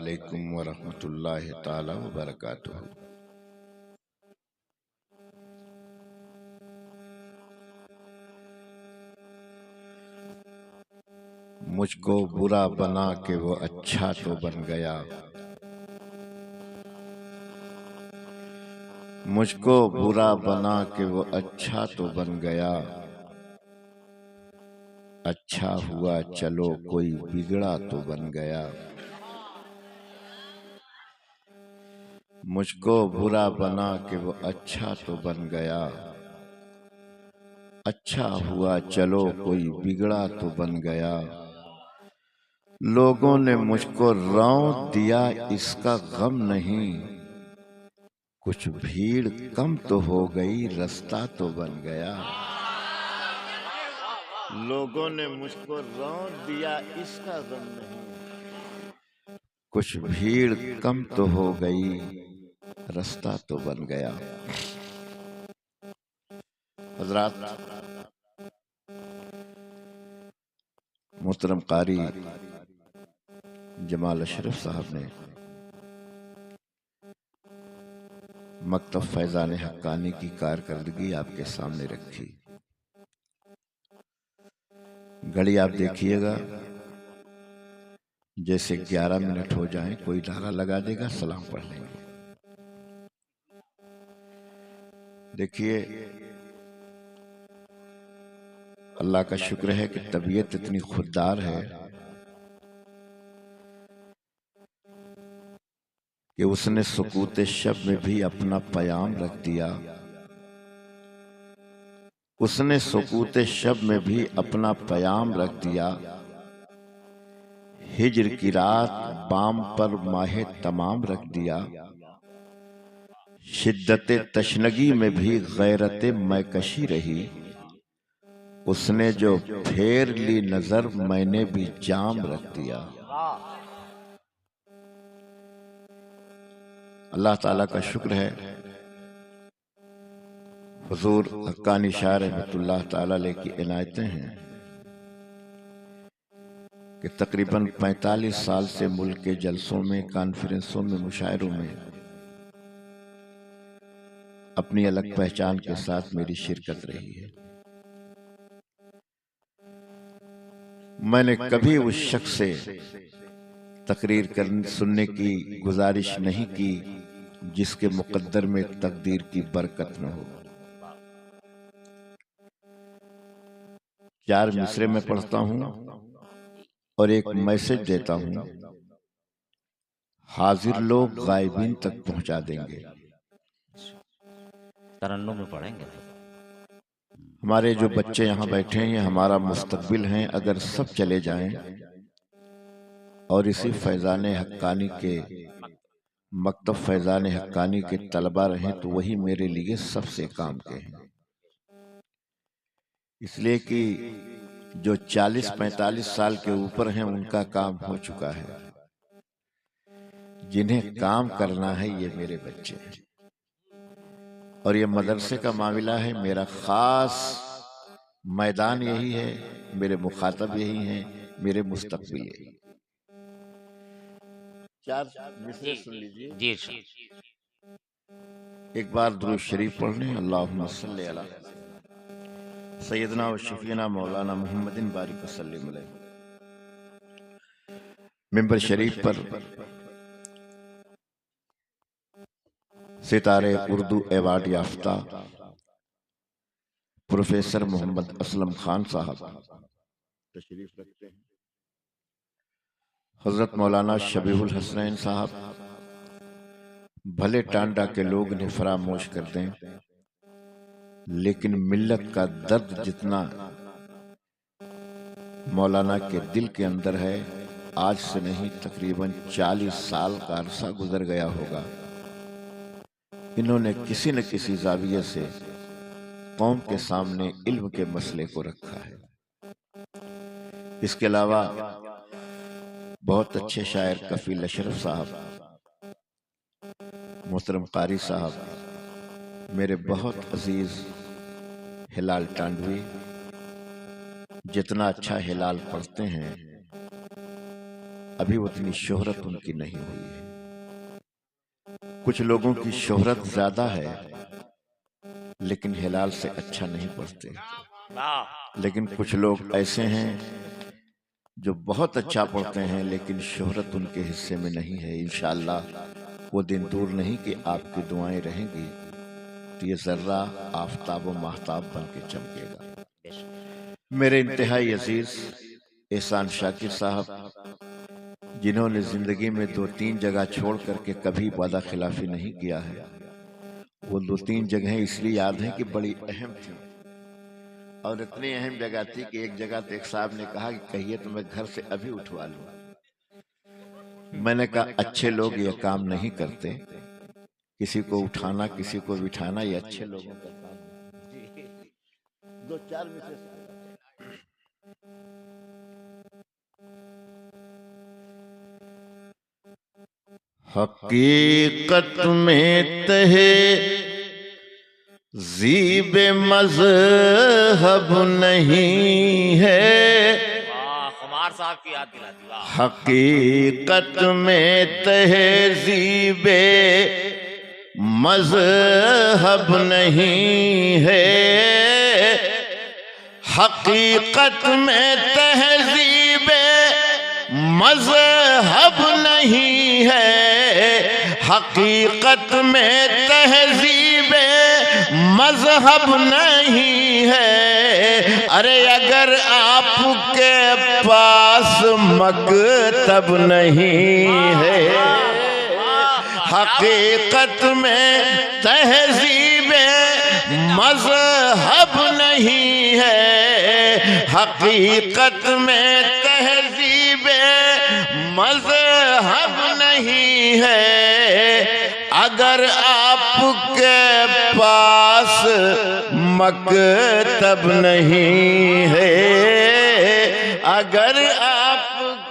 علیکم ورحمۃ اللہ تعالی وبرکاتہ۔ مجھ کو برا بنا کے وہ اچھا تو بن گیا، مجھ کو برا بنا کے وہ اچھا تو بن گیا، اچھا ہوا چلو کوئی بگڑا تو بن گیا۔ مجھ کو برا بنا کے وہ اچھا تو بن گیا، اچھا ہوا چلو کوئی بگڑا تو بن گیا۔ لوگوں نے مجھ کو رونق دیا اس کا غم نہیں، کچھ بھیڑ کم تو ہو گئی رستہ تو بن گیا۔ لوگوں نے مجھ کو رونق دیا اس کا غم نہیں، کچھ بھیڑ کم تو ہو گئی رستہ تو بن گیا۔ حضرات، محترم قاری جمال اشرف صاحب نے مکتب فیضان حقانی کی کارکردگی آپ کے سامنے رکھی۔ گھڑی آپ دیکھیے گا، جیسے 11 منٹ ہو جائیں کوئی نعرہ لگا دے گا، سلام پڑھ لیں گے۔ دیکھیے، اللہ کا شکر ہے کہ طبیعت اتنی خوددار ہے کہ اس نے سکوت شب میں بھی اپنا پیام رکھ دیا، اس نے سکوت شب میں بھی اپنا پیام رکھ دیا۔ ہجر کی رات بام پر ماہ تمام رکھ دیا، شدت تشنگی میں بھی غیرت میکشی رہی، اس نے جو پھیر لی نظر میں نے بھی جام رکھ دیا۔ اللہ تعالیٰ کا شکر ہے، حضور حقانی شاہ رحمۃ اللہ تعالیٰ علیہ کی عنایتیں ہیں کہ تقریباً 45 سال سے ملک کے جلسوں میں، کانفرنسوں میں، مشاعروں میں اپنی الگ پہچان کے ساتھ میری شرکت رہی ہے۔ میں نے کبھی اس شخص سے تقریر سننے کی گزارش نہیں کی جس کے مقدر میں تقدیر کی برکت نہ ہو۔ 4 مصرے میں پڑھتا ہوں اور ایک میسج دیتا ہوں، حاضر لوگ غائبین تک پہنچا دیں گے۔ ترنم میں پڑھیں گے۔ ہمارے جو بچے یہاں بیٹھے ہیں ہمارا مستقبل ہیں، اگر سب چلے جائیں اور اسی فیضان حقانی کے مکتب فیضان حقانی کے طلبہ رہیں تو وہی میرے لیے سب سے کام کے ہیں۔ اس لیے کہ جو 40-45 سال کے اوپر ہیں ان کا کام ہو چکا ہے، جنہیں کام کرنا ہے یہ میرے بچے ہیں، اور یہ مدرسے کا معاملہ ہے، میرا خاص میدان یہی ہے، میرے مخاطب یہی ہیں، میرے مستقبل یہی۔ 4 مصرے سن لیجیے۔ جی ایک بار درود شریف پڑھ لیں۔ اللہم صلی علی سیدنا و شفینا مولانا محمد بارک وسلم علیہ۔ ممبر شریف پر ستارے اردو ایوارڈ یافتہ پروفیسر محمد اسلم خان صاحب تشریف رکھتے ہیں۔ حضرت مولانا شبیح الحسنین صاحب، بھلے ٹانڈا کے لوگ انہیں فراموش کر دیں، لیکن ملت کا درد جتنا مولانا کے دل کے اندر ہے، آج سے نہیں تقریباً 40 سال کا عرصہ گزر گیا ہوگا، انہوں نے کسی نہ کسی زاویے سے قوم کے سامنے علم کے مسئلے کو رکھا ہے۔ اس کے علاوہ بہت اچھے شاعر کفیل اشرف صاحب، محترم قاری صاحب، میرے بہت عزیز ہلال ٹانڈوی، جتنا اچھا ہلال پڑھتے ہیں ابھی اتنی شہرت ان کی نہیں ہوئی ہے۔ کچھ لوگوں کی شہرت زیادہ ہے لیکن ہلال سے اچھا نہیں پڑھتے، لیکن کچھ لوگ ایسے ہیں جو بہت اچھا پڑھتے ہیں لیکن شہرت ان کے حصے میں نہیں ہے۔ انشاءاللہ وہ دن دور نہیں کہ آپ کی دعائیں رہیں گی تو یہ ذرہ آفتاب و ماہتاب بن کے چمکے گا۔ میرے انتہائی عزیز احسان شاکر صاحب، جنہوں نے زندگی میں 2-3 جگہ چھوڑ کر کے کبھی وعدہ خلافی نہیں کیا ہے، وہ 2-3 جگہیں اس لیے یاد ہیں کہ بڑی اہم تھیں، اور اتنی اہم جگہ تھی کہ ایک جگہ تو ایک صاحب نے کہا کہ کہیے تو میں گھر سے ابھی اٹھوا لوں۔ میں نے کہا اچھے لوگ یہ کام نہیں کرتے، کسی کو اٹھانا کسی کو بٹھانا یہ اچھے لوگوں کا کام ہے۔ 2-4 مسز حقیقت میں تہذیب مذہب نہیں ہے، حقیقت میں تہذیب مذہب نہیں ہے، حقیقت میں تہذیب مذہب نہیں ہے، حقیقت میں تہذیب مذہب نہیں ہے۔ ارے اگر آپ کے پاس مکتب نہیں ہے، حقیقت میں تہذیب مذہب نہیں ہے، حقیقت میں تہذیب مذہب نہیں ہے۔ اگر آپ کے پاس مکتب نہیں ہے، اگر آپ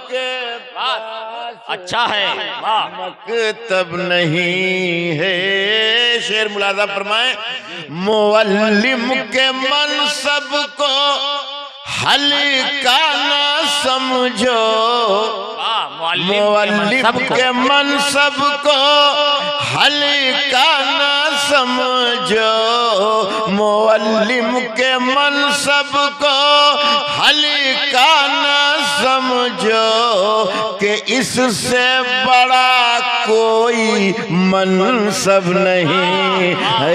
کے پاس اچھا ہے مکتب نہیں ہے۔ شعر ملاحظہ فرمائیں، معلم کے منصب کو ہلکا نہ سمجھو، معلم کے منصب کو ہلکا نہ سمجھو، معلم کے منصب کو ہلکا نہ سمجھو، کہ اس سے بڑا کوئی منصب نہیں ہے۔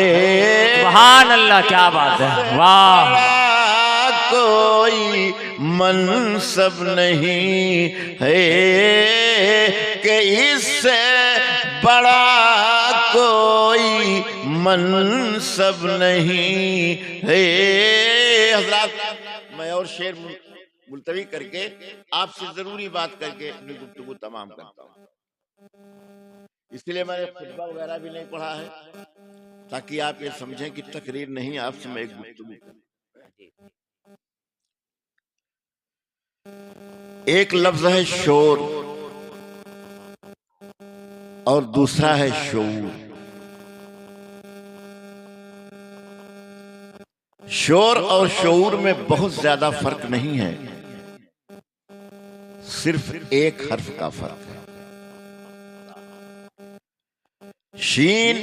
سبحان اللہ، کیا بات ہے، واہ! کوئی منصب نہیں ہے کہ اس سے بڑا کوئی منصب نہیں ہے۔ حضرات، میں اور شعر ملتوی کر کے آپ سے ضروری بات کر کے اپنی گفتگو تمام کرتا ہوں، اس لیے میں نے خطبہ وغیرہ بھی نہیں پڑھا ہے تاکہ آپ یہ سمجھیں کہ تقریر نہیں، آپ سے میں ایک گفتگو کروں۔ ایک لفظ ہے شور اور دوسرا ہے شعور۔ شور اور شعور میں بہت زیادہ فرق نہیں ہے، صرف ایک حرف کا فرق ہے۔ شین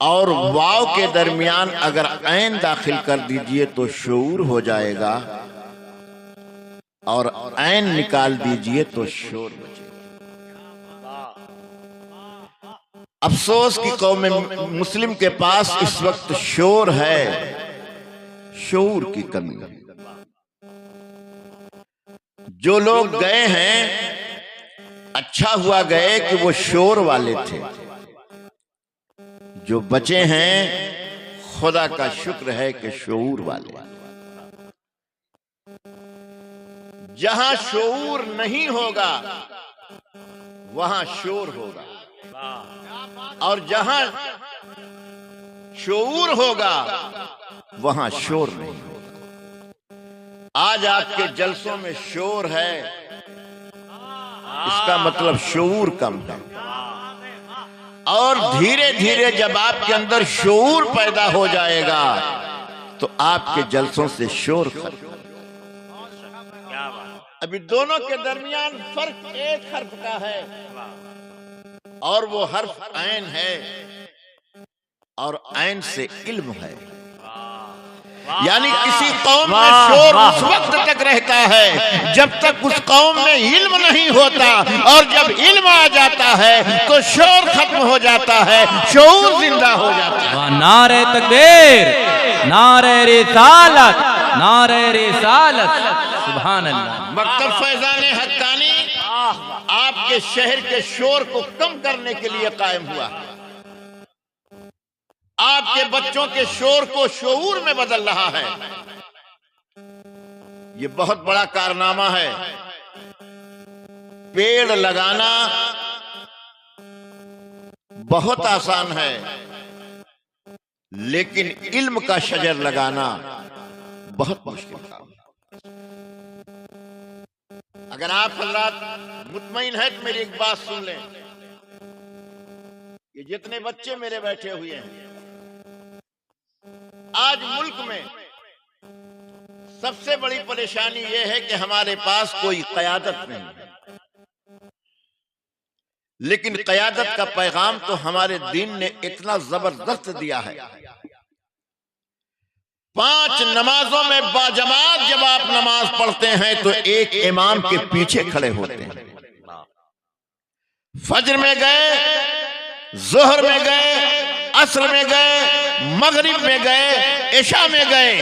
اور واو کے درمیان اگر عین داخل کر دیجئے تو شعور ہو جائے گا، اور عین نکال دیجئے تو شور بچے گا۔ افسوس کی قوم مسلم کے پاس اس وقت شور ہے، شعور کی کمی ہے۔ جو لوگ گئے ہیں اچھا ہوا گئے کہ وہ شور والے تھے، جو بچے ہیں خدا کا شکر ہے کہ شعور والے۔ جہاں شعور نہیں ہوگا وہاں شور ہوگا، اور جہاں شعور ہوگا وہاں شور نہیں ہوگا۔ آج آپ کے جلسوں میں شور ہے، اس کا مطلب شعور کم ہے، اور دھیرے دھیرے جب آپ کے اندر شعور پیدا ہو جائے گا تو آپ کے جلسوں سے شور ختم۔ ابھی دونوں کے درمیان فرق ایک حرف کا ہے اور وہ حرف عین ہے اور عین سے علم ہے. یعنی کسی قوم میں شور اس وقت تک رہتا ہے جب تک اس قوم میں علم نہیں ہوتا، اور جب علم آ جاتا ہے تو شور ختم ہو جاتا ہے، شعور زندہ ہو جاتا ہے. نعرہ تکبیر، نعرہ رسالت، نعرہ رسالت، سبحان اللہ. مکتب فیضان حقانی آپ کے شہر کے شور کو کم کرنے کے لیے قائم ہوا. آپ کے بچوں کے شور کو شعور میں بدل رہا ہے. یہ بہت بڑا کارنامہ ہے. پیڑ لگانا بہت آسان ہے، لیکن علم کا شجر لگانا بہت مشکل کام ہے. اگر آپ حضرات مطمئن ہیں تو میری ایک بات سن لیں. یہ جتنے بچے میرے بیٹھے ہوئے ہیں، آج ملک میں سب سے بڑی پریشانی یہ ہے کہ ہمارے پاس کوئی قیادت نہیں ہے. لیکن قیادت کا پیغام تو ہمارے دین نے اتنا زبردست دیا ہے. 5 نمازوں میں باجماعت جب آپ نماز پڑھتے ہیں تو ایک امام کے پیچھے کھڑے ہوتے ہیں. فجر میں گئے، ظہر میں گئے، عصر میں گئے، مغرب میں گئے، عشاء میں گئے،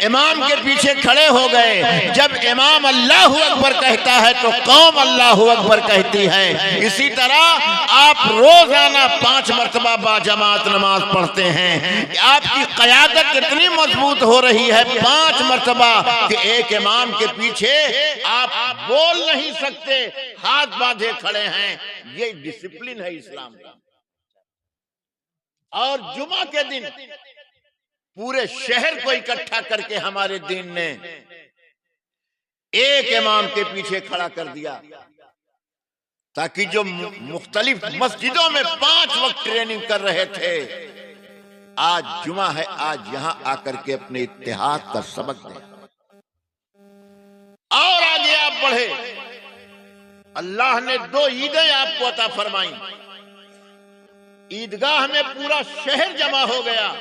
امام کے پیچھے کھڑے ہو گئے. جب امام اللہ اکبر کہتا ہے تو قوم اللہ اکبر کہتی ہے. اسی طرح آپ روزانہ 5 مرتبہ باجماعت نماز پڑھتے ہیں. آپ کی قیادت اتنی مضبوط ہو رہی ہے 5 مرتبہ کہ ایک امام کے پیچھے آپ بول نہیں سکتے، ہاتھ باندھے کھڑے ہیں. یہ ڈسپلن ہے اسلام کا. اور جمعہ کے دن پورے شہر کو اکٹھا کر کے ہمارے دین نے ایک امام کے پیچھے کھڑا کر دیا، تاکہ جو مختلف مسجدوں میں 5 وقت ٹریننگ کر رہے تھے، آج جمعہ ہے، آج یہاں آ کر کے اپنے اتحاد کا سبق دیں. اور آگے آپ بڑھے. اللہ نے 2 عیدیں آپ کو عطا فرمائیں. عیدگاہ میں پورا شہر جمع ہو گیا.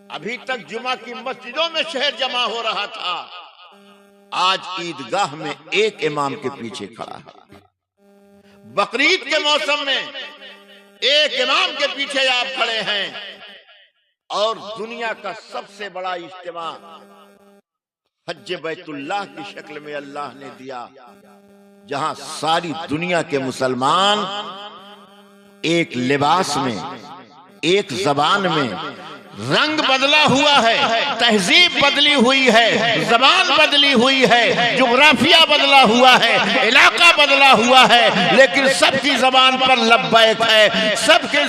ابھی تک جمعہ کی مسجدوں میں شہر جمع ہو رہا تھا، آج عیدگاہ میں ایک امام کے پیچھے کھڑا ہے. بقرعید کے موسم میں ایک امام کے پیچھے آپ کھڑے ہیں. اور دنیا کا سب سے بڑا اجتماع حج بیت اللہ کی شکل میں اللہ نے دیا، جہاں ساری دنیا کے مسلمان ایک لباس میں، ایک زبان میں. رنگ بدلا ہوا ہے، تہذیب بدلی ہوئی ہے، زبان بدلی ہوئی ہے، جغرافیہ بدلا ہوا ہے، علاقہ بدلا ہوا ہے، لیکن سب کی زبان پر لبیک ہے، سب کی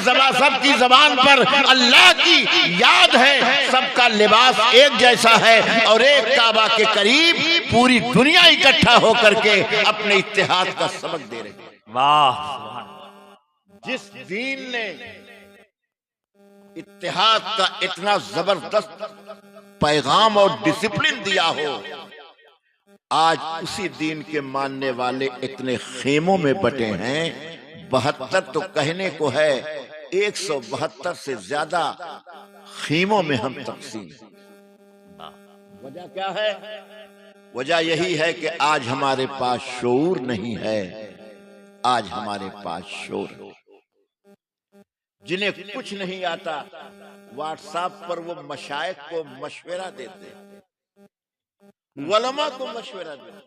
زبان پر اللہ کی یاد ہے. سب کا لباس ایک جیسا ہے اور ایک کعبہ کے قریب پوری دنیا اکٹھا ہو کر کے اپنے اتحاد کا سبق دے رہے ہیں. واہ. جس دین نے اتحاد کا اتنا زبردست پیغام اور ڈسپلن دیا ہو، آج اسی دین کے ماننے والے اتنے خیموں میں بٹے ہیں. 72 تو کہنے کو ہے، 172 سے زیادہ خیموں میں ہم تقسیم ہیں. وجہ کیا ہے؟ وجہ یہی ہے کہ آج ہمارے پاس شعور نہیں ہے. آج ہمارے پاس شعور ہے. جنہیں کچھ نہیں آتا واٹس ایپ پر وہ مشائخ کو مشورہ دیتے، علماء کو مشورہ دیتے.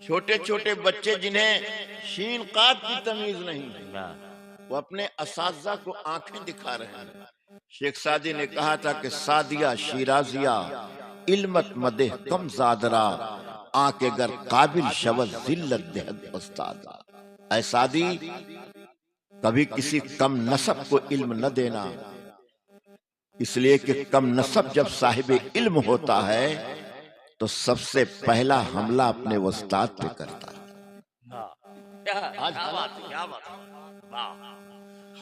چھوٹے چھوٹے بچے جنہیں شین قاف کی تمیز نہیں، وہ اپنے اساتذہ کو آنکھیں دکھا رہے ہیں. شیخ سعدی نے کہا تھا کہ سعدیہ شیرازیہ علمت مدح کم زادرا آنکھ گر قابل شود ذلت دہد استادا. اے سعدی، کبھی کسی کم نسب کو علم نہ دینا، اس لیے کہ کم نسب جب صاحب علم ہوتا ہے تو سب سے پہلا حملہ اپنے استاد پہ کرتا ہے.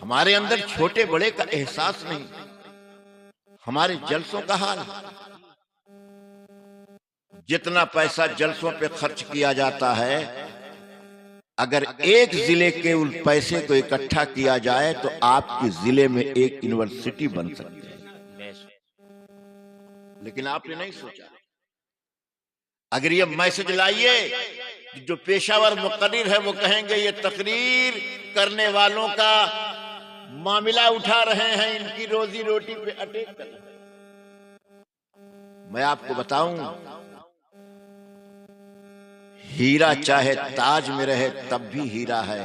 ہمارے اندر چھوٹے بڑے کا احساس نہیں. ہمارے جلسوں کا حال جتنا پیسہ جلسوں پہ خرچ کیا جاتا ہے، اگر ایک ضلع کے ان پیسے کو اکٹھا کیا جائے تو آپ کے ضلع میں ایک یونیورسٹی بن سکتی ہے، لیکن آپ نے نہیں سوچا۔ اگر یہ میسج لائیے، جو پیشہ ور مقرر ہے وہ کہیں گے یہ تقریر کرنے والوں کا معاملہ اٹھا رہے ہیں، ان کی روزی روٹی پہ اٹیک کر رہے ہیں۔ میں آپ کو بتاؤں، ہیرا چاہے تاج میں رہے تب بھی ہیرا ہے،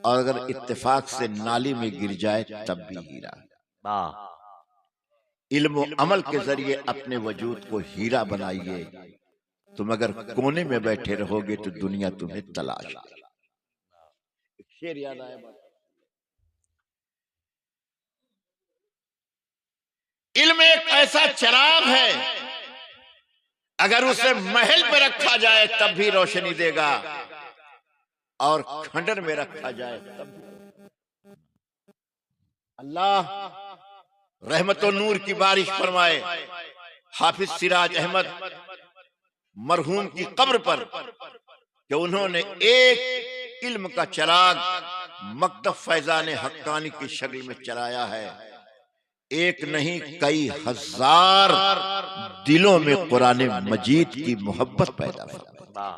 اور اگر اتفاق سے نالی میں گر جائے تب بھی ہیرا ہے۔ علم و عمل کے ذریعے اپنے وجود کو ہیرا بنائیے۔ تم اگر کونے میں بیٹھے رہو گے تو دنیا تمہیں تلاش کرے گی۔ ایک شعر یاد آیا، علم ایک ایسا چراغ ہے، اگر اسے محل پہ رکھا جائے تب بھی روشنی دے گا، اور کھنڈر میں رکھا جائے تب بھی۔ اللہ رحمت و نور کی بارش فرمائے۔ حافظ سراج احمد مرحوم کی قبر پر کہ انہوں نے ایک علم کا چراغ مکتب فیضان حقانی کی شکل میں چلایا ہے۔ ایک نہیں کئی ہزار دلوں میں قرآن مجید کی محبت پیدا فرمائے۔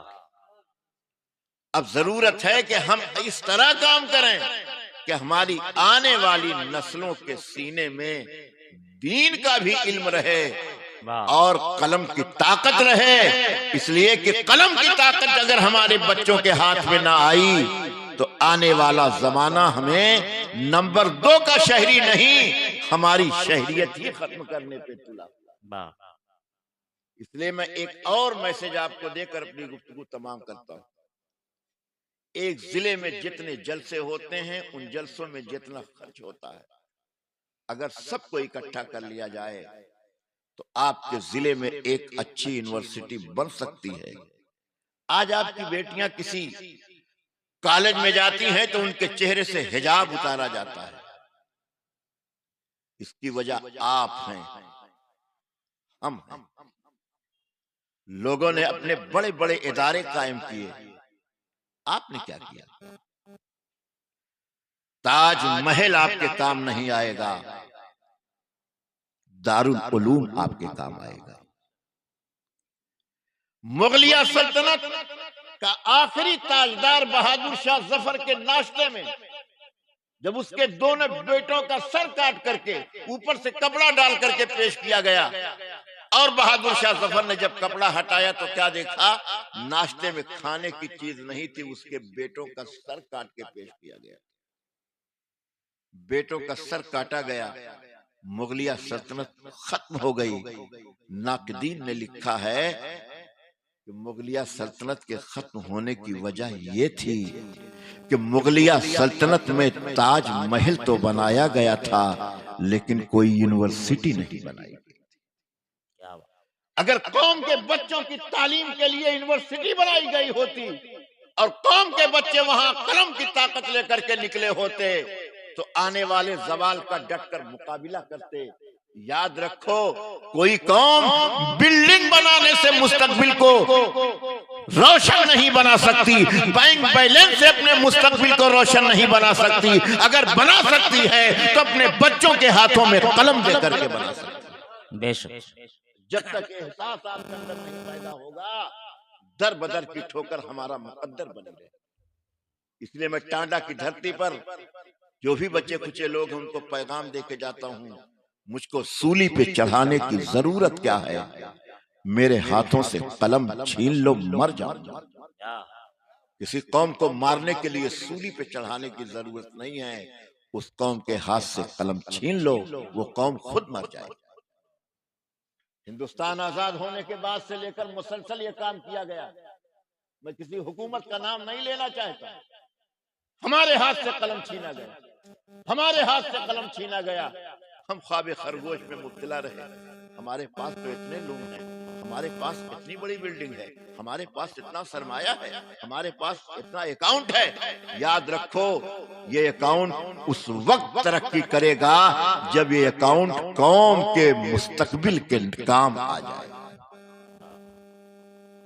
اب ضرورت ہے کہ ہم اس طرح کام کریں کہ ہماری آنے والی نسلوں کے سینے میں دین کا بھی علم رہے اور قلم کی طاقت رہے، اس لیے کہ قلم کی طاقت اگر ہمارے بچوں کے ہاتھ میں نہ آئی تو آنے والا زمانہ ہمیں نمبر 2 کا شہری نہیں، ہماری شہریت ہی ختم کرنے پہ تلا۔ اس لیے میں ایک اور میسج آپ کو دے کر اپنی گفتگو تمام کرتا ہوں۔ ایک ضلع میں جتنے جلسے ہوتے ہیں، ان جلسوں میں جتنا خرچ ہوتا ہے، اگر سب کو اکٹھا کر لیا جائے تو آپ کے ضلع میں ایک اچھی یونیورسٹی بن سکتی ہے۔ آج آپ کی بیٹیاں کسی کالج میں جاتی ہیں تو ان کے چہرے سے حجاب اتارا جاتا ہے، اس کی وجہ آپ ہیں، ہم ہیں۔ لوگوں نے اپنے بڑے بڑے ادارے قائم کیے، آپ نے کیا کیا؟ تاج محل آپ کے کام نہیں آئے گا، دارالعلوم آپ کے کام آئے گا۔ مغلیہ سلطنت کا آخری تاجدار بہادر شاہ ظفر کے ناشتے میں جب اس کے دونوں بیٹوں کا سر کاٹ کر کے اوپر سے کپڑا ڈال کر کے پیش کیا گیا، اور بہادر شاہ ظفر نے جب کپڑا ہٹایا تو کیا دیکھا؟ ناشتے میں کھانے کی چیز نہیں تھی، اس کے بیٹوں کا سر کاٹ کے پیش کیا گیا۔ بیٹوں کا سر کاٹا گیا، مغلیہ سلطنت ختم ہو گئی۔ ناقدین نے لکھا ہے کہ مغلیہ سلطنت کے ختم ہونے کی وجہ یہ تھی کہ مغلیہ سلطنت میں تاج محل تو بنایا گیا تھا لیکن کوئی یونیورسٹی نہیں بنائی گئی۔ اگر قوم کے بچوں کی تعلیم کے لیے یونیورسٹی بنائی گئی ہوتی اور قوم کے بچے وہاں قلم کی طاقت لے کر کے نکلے ہوتے تو آنے والے زوال کا ڈٹ کر مقابلہ کرتے۔ یاد رکھو، کوئی قوم بلڈنگ بنانے سے مستقبل کو روشن نہیں بنا سکتی، بینک بیلنس سے اپنے مستقبل کو روشن نہیں بنا سکتی۔ اگر بنا سکتی ہے تو اپنے بچوں کے ہاتھوں میں قلم دے کر کے بنا سکتی۔ بے شک جب تک احساس آپ کے اندر نہیں پیدا ہوگا، در بدر کی ٹھوکر ہمارا مقدر بنے گا۔ اس لیے میں ٹانڈا کی دھرتی پر جو بھی بچے کچے لوگ ہیں ان کو پیغام دے کے جاتا ہوں، مجھ کو سولی پہ چڑھانے کی ضرورت کیا ہے؟ میرے ہاتھوں سے قلم چھین لو، مر جاؤں۔ کسی قوم کو مارنے کے لیے سولی پہ چڑھانے کی ضرورت نہیں ہے، اس قوم کے ہاتھ سے قلم چھین لو، وہ قوم خود مر جائے۔ ہندوستان آزاد ہونے کے بعد سے لے کر مسلسل یہ کام کیا گیا۔ میں کسی حکومت کا نام نہیں لینا چاہتا، ہمارے ہاتھ سے قلم چھینا گیا، ہمارے ہاتھ سے قلم چھینا گیا۔ ہم خواب خرگوش میں مبتلا رہے۔ ہمارے پاس تو اتنے لوگ ہیں، ہمارے پاس اتنی بڑی بلڈنگ ہے، ہمارے پاس اتنا سرمایہ ہے، ہمارے پاس اتنا اکاؤنٹ ہے۔ یاد رکھو، یہ اکاؤنٹ اس وقت ترقی کرے گا جب یہ اکاؤنٹ قوم کے مستقبل کے کام آ جائے۔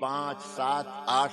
5 7 8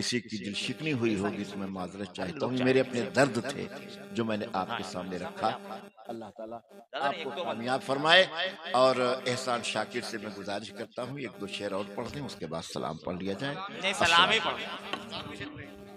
کسی کی دل شکنی ہوئی ہوگی تو میں معذرت چاہتا ہوں، میرے اپنے درد تھے جو میں نے آپ کے سامنے رکھا۔ اللہ تعالیٰ آپ کو کامیاب فرمائے۔ اور احسان شاکر سے میں گزارش کرتا ہوں ایک دو شعر اور پڑھ دیں، اس کے بعد سلام پڑھ لیا جائے۔ نہیں، سلام ہی پڑھ